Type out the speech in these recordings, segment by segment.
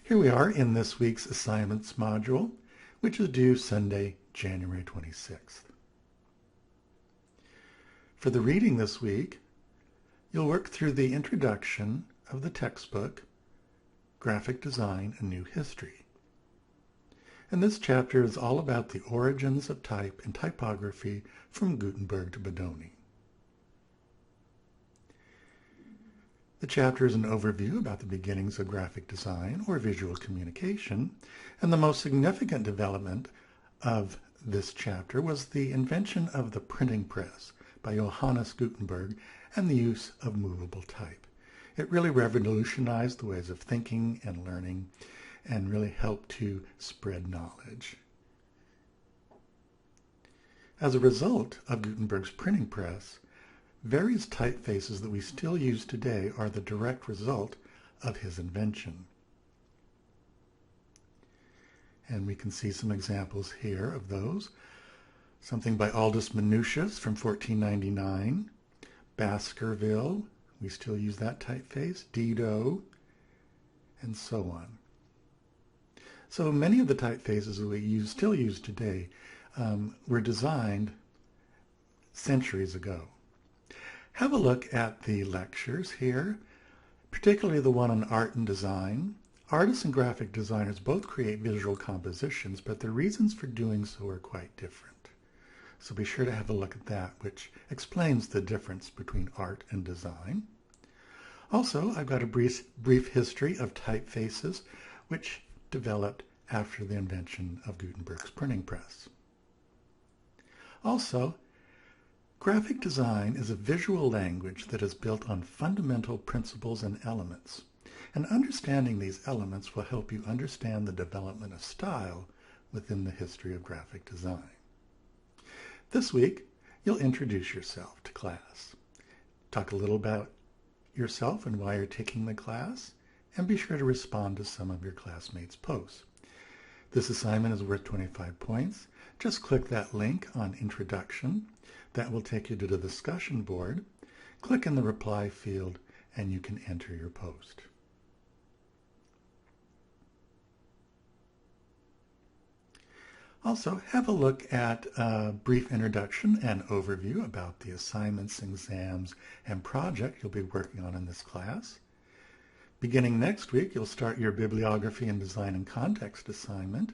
Here we are in this week's assignments module, which is due Sunday, January 26th. For the reading this week, you'll work through the introduction of the textbook, Graphic Design, A New History. And this chapter is all about the origins of type and typography from Gutenberg to Bodoni. The chapter is an overview about the beginnings of graphic design or visual communication, and the most significant development of this chapter was the invention of the printing press by Johannes Gutenberg and the use of movable type. It really revolutionized the ways of thinking and learning and really helped to spread knowledge. As a result of Gutenberg's printing press, various typefaces that we still use today are the direct result of his invention. And we can see some examples here of those. Something by Aldus Manutius from 1499, Baskerville, we still use that typeface, Didot, and so on. So many of the typefaces that we still use today were designed centuries ago. Have a look at the lectures here, particularly the one on art and design. Artists and graphic designers both create visual compositions, but their reasons for doing so are quite different. So be sure to have a look at that, which explains the difference between art and design. Also, I've got a brief history of typefaces, which developed after the invention of Gutenberg's printing press. Also, graphic design is a visual language that is built on fundamental principles and elements, and understanding these elements will help you understand the development of style within the history of graphic design. This week, you'll introduce yourself to class. Talk a little about yourself and why you're taking the class, and be sure to respond to some of your classmates' posts. This assignment is worth 25 points. Just click that link on Introduction. That will take you to the discussion board. Click in the reply field and you can enter your post. Also, have a look at a brief introduction and overview about the assignments, exams, and project you'll be working on in this class. Beginning next week, you'll start your bibliography and design and context assignment.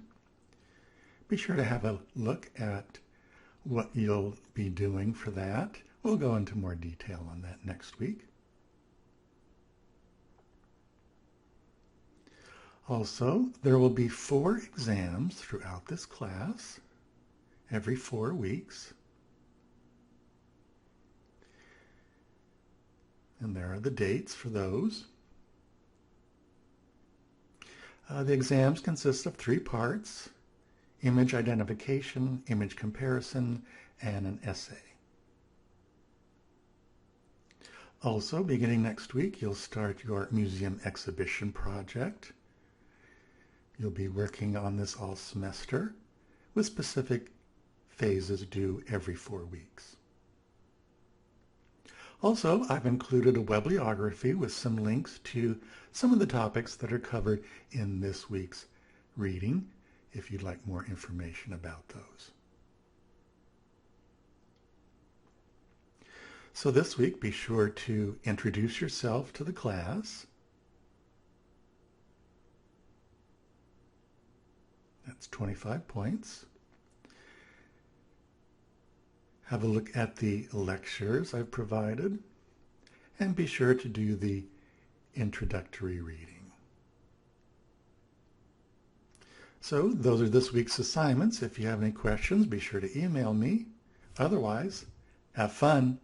Be sure to have a look at what you'll be doing for that. We'll go into more detail on that next week. Also, there will be 4 exams throughout this class, every 4 weeks. And there are the dates for those. The exams consist of 3 parts: image identification, image comparison, and an essay. Also, beginning next week, you'll start your museum exhibition project. You'll be working on this all semester with specific phases due every 4 weeks. Also, I've included a bibliography with some links to some of the topics that are covered in this week's reading, if you'd like more information about those. So this week, be sure to introduce yourself to the class. That's 25 points. Have a look at the lectures I've provided, and be sure to do the introductory reading. So those are this week's assignments. If you have any questions, be sure to email me. Otherwise, have fun.